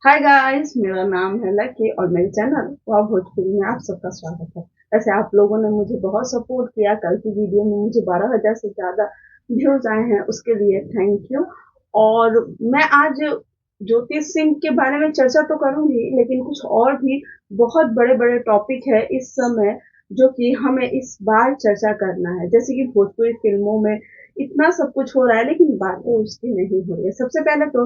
Hi guys, मेरा नाम है लकी और मेरे चैनल वाह भोजपुरी में आप सबका स्वागत है। वैसे आप लोगों ने मुझे बहुत सपोर्ट किया। कल की वीडियो में मुझे 12,000 से ज़्यादा व्यूज आए हैं, उसके लिए थैंक यू। और मैं आज ज्योतिष सिंह के बारे में चर्चा तो करूंगी, लेकिन कुछ और भी बहुत बड़े बड़े टॉपिक है इस समय जो कि हमें इस बार चर्चा करना है। जैसे कि भोजपुरी फिल्मों में इतना सब कुछ हो रहा है, लेकिन बातें उसकी नहीं हो रही है। सबसे पहले तो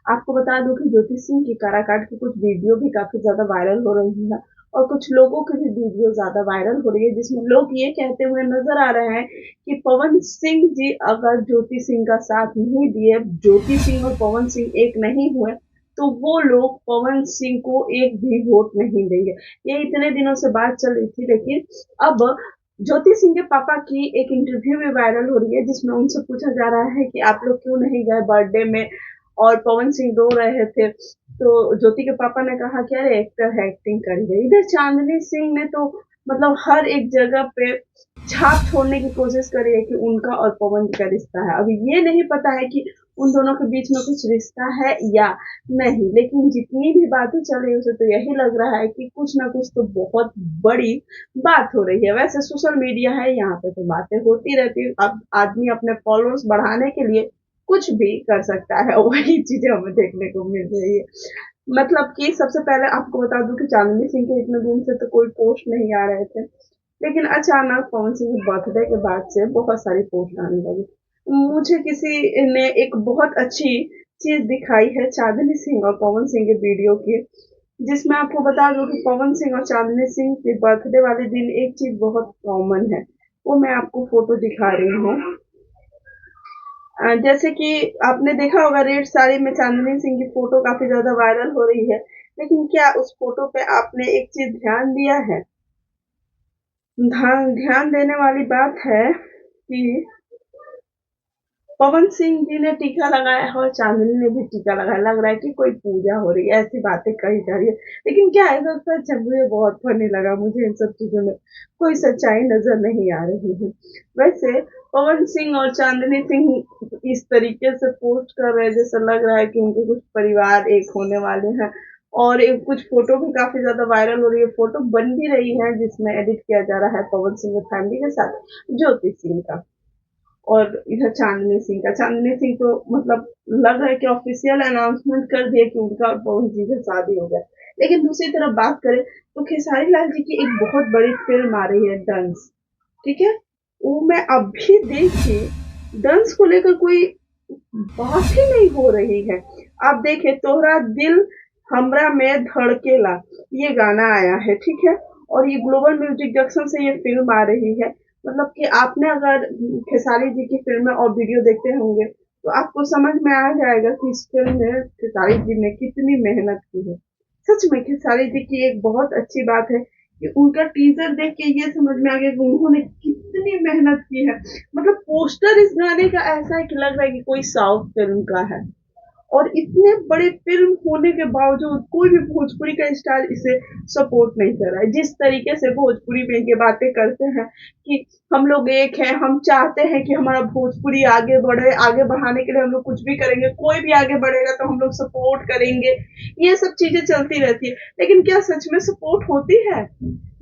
आपको बता दूं कि ज्योति सिंह की काराकाट की कुछ वीडियो भी काफी ज्यादा वायरल हो रही है, और कुछ लोगों की भी वीडियो ज्यादा वायरल हो रही है, जिसमें लोग ये कहते हुए नजर आ रहे हैं कि पवन सिंह जी अगर ज्योति सिंह का साथ नहीं दिए, ज्योति सिंह और पवन सिंह एक नहीं हुए, तो वो लोग पवन सिंह को एक भी वोट नहीं देंगे। ये इतने दिनों से बात चल रही थी, लेकिन अब ज्योति सिंह के पापा की एक इंटरव्यू भी वायरल हो रही है, जिसमें उनसे पूछा जा रहा है कि आप लोग क्यों नहीं गए बर्थडे में, और पवन सिंह रो रहे थे। तो ज्योति के पापा ने कहा कि अरे एक्टर है, एक्टिंग कर रही है। इधर चांदनी सिंह ने तो मतलब हर एक जगह पे छाप छोड़ने की कोशिश करी है कि उनका और पवन का रिश्ता है। अभी ये नहीं पता है कि उन दोनों के बीच में कुछ रिश्ता है या नहीं, लेकिन जितनी भी बातें चल रही है उसे तो यही लग रहा है कि कुछ ना कुछ तो बहुत बड़ी बात हो रही है। वैसे सोशल मीडिया है, यहाँ पे तो बातें होती रहती है। अब आदमी अपने फॉलोअर्स बढ़ाने के लिए कुछ भी कर सकता है, वही चीजें हमें देखने को मिल रही है। मतलब कि सबसे पहले आपको बता दूं कि चांदनी सिंह के इतने दिन से तो कोई पोस्ट नहीं आ रहे थे, लेकिन अचानक पवन सिंह के बर्थडे के बाद से बहुत सारी पोस्ट आने लगी। मुझे किसी ने एक बहुत अच्छी चीज दिखाई है चांदनी सिंह और पवन सिंह के वीडियो की, जिसमें आपको बता दूं कि पवन सिंह और चांदनी सिंह के बर्थडे वाले दिन एक चीज बहुत कॉमन है। वो मैं आपको फोटो दिखा रही हूँ। जैसे कि आपने देखा होगा, रेड साड़ी में चांदनी सिंह की फोटो काफी ज्यादा वायरल हो रही है, लेकिन क्या उस फोटो पे आपने एक चीज ध्यान दिया है? ध्यान ध्यान देने वाली बात है कि पवन सिंह जी ने टीका लगाया है और चांदनी ने भी टीका लगाया। लग रहा है कि कोई पूजा हो रही है, ऐसी बातें कही जा रही है। लेकिन क्या है, सब सच है। मुझे बहुत फनी लगा, मुझे इन सब चीजों में कोई सच्चाई नजर नहीं आ रही है। वैसे पवन सिंह और चांदनी सिंह इस तरीके से पोस्ट कर रहे हैं जैसे लग रहा है कि उनके कुछ परिवार एक होने वाले हैं। और एक कुछ फोटो भी काफी ज्यादा वायरल हो रही है, फोटो बन भी रही है, जिसमें एडिट किया जा रहा है पवन सिंह और फैमिली के साथ ज्योति सिंह का। और इधर चांदनी सिंह तो मतलब लग रहा है कि ऑफिशियल अनाउंसमेंट कर दिया कि उनका और पवन जी का शादी हो गया। लेकिन दूसरी तरफ बात करें तो खेसारी लाल जी की एक बहुत बड़ी फिल्म आ रही है, डंस। ठीक है, वो मैं अभी देखी, डंस को लेकर कोई बात ही नहीं हो रही है। आप देखे, तोहरा दिल हमरा में धड़केला, ये गाना आया है, ठीक है, और ये ग्लोबल म्यूजिक जंक्शन से ये फिल्म आ रही है। मतलब कि आपने अगर खेसारी जी की फिल्में और वीडियो देखते होंगे तो आपको समझ में आ जाएगा कि इस फिल्म में खेसारी जी ने कितनी मेहनत की है। सच में खेसारी जी की एक बहुत अच्छी बात है कि उनका टीजर देख के ये समझ में आ गया कि उन्होंने कितनी मेहनत की है। मतलब पोस्टर इस गाने का ऐसा है कि लग रहा है कि कोई साउथ फिल्म का है। और इतने बड़े फिल्म होने के बावजूद कोई भी भोजपुरी का स्टार इसे सपोर्ट नहीं कर रहा है। जिस तरीके से भोजपुरी में ये बातें करते हैं कि हम लोग एक हैं, हम चाहते हैं कि हमारा भोजपुरी आगे बढ़े, आगे बढ़ाने के लिए हम लोग कुछ भी करेंगे, कोई भी आगे बढ़ेगा तो हम लोग सपोर्ट करेंगे, ये सब चीजें चलती रहती है। लेकिन क्या सच में सपोर्ट होती है?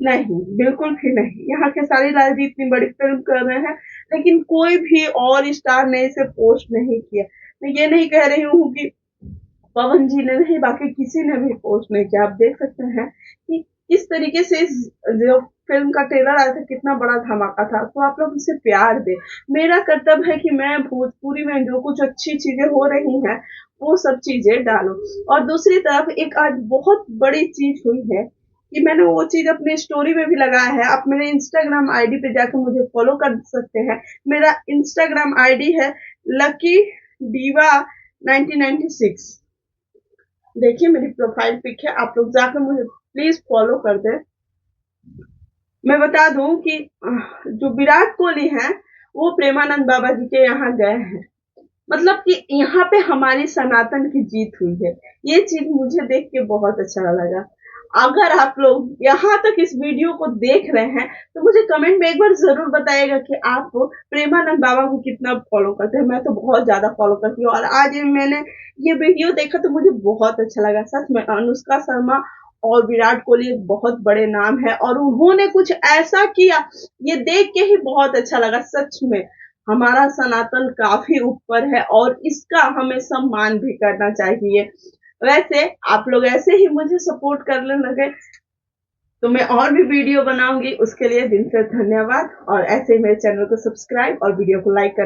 नहीं, बिल्कुल भी नहीं। यहाँ खेसारी लाल जी इतनी बड़ी फिल्म कर रहे हैं, लेकिन कोई भी और स्टार ने इसे पोस्ट नहीं किया। मैं ये नहीं कह रही हूँ कि पवन जी ने नहीं, बाकी किसी ने भी पोस्ट नहीं किया। आप देख सकते हैं कि किस तरीके से इस जो फिल्म का ट्रेलर आया था कितना बड़ा धमाका था। तो आप लोग इसे प्यार दे। मेरा कर्तव्य है कि मैं भोजपुरी में जो कुछ अच्छी चीजें हो रही हैं वो सब चीजें डालूं। और दूसरी तरफ एक आज बहुत बड़ी चीज हुई है कि मैंने वो चीज अपने स्टोरी में भी लगाया है। आप मेरे इंस्टाग्राम आईडी पे जाकर मुझे फॉलो कर सकते हैं। मेरा इंस्टाग्राम आईडी है लकी डीवा 1996। देखिए, मेरी प्रोफाइल पिक है, आप लोग जाकर मुझे प्लीज फॉलो कर दें। मैं बता दूं कि जो विराट कोहली हैं वो प्रेमानंद बाबा जी के यहाँ गए हैं। मतलब कि यहाँ पे हमारी सनातन की जीत हुई है। ये चीज मुझे देख के बहुत अच्छा लगा। अगर आप लोग यहाँ तक इस वीडियो को देख रहे हैं तो मुझे कमेंट में एक बार जरूर बताइएगा कि आप प्रेमानंद बाबा को कितना फॉलो करते हैं। मैं तो बहुत ज्यादा फॉलो करती हूँ, और आज मैंने ये वीडियो देखा तो मुझे बहुत अच्छा लगा। सच में अनुष्का शर्मा और विराट कोहली एक बहुत बड़े नाम है, और उन्होंने कुछ ऐसा किया, ये देख के ही बहुत अच्छा लगा। सच में हमारा सनातन काफी ऊपर है, और इसका हमें सम्मान भी करना चाहिए। वैसे आप लोग ऐसे ही मुझे सपोर्ट करने लगे तो मैं और भी वीडियो बनाऊंगी। उसके लिए दिन से धन्यवाद, और ऐसे ही मेरे चैनल को सब्सक्राइब और वीडियो को लाइक करना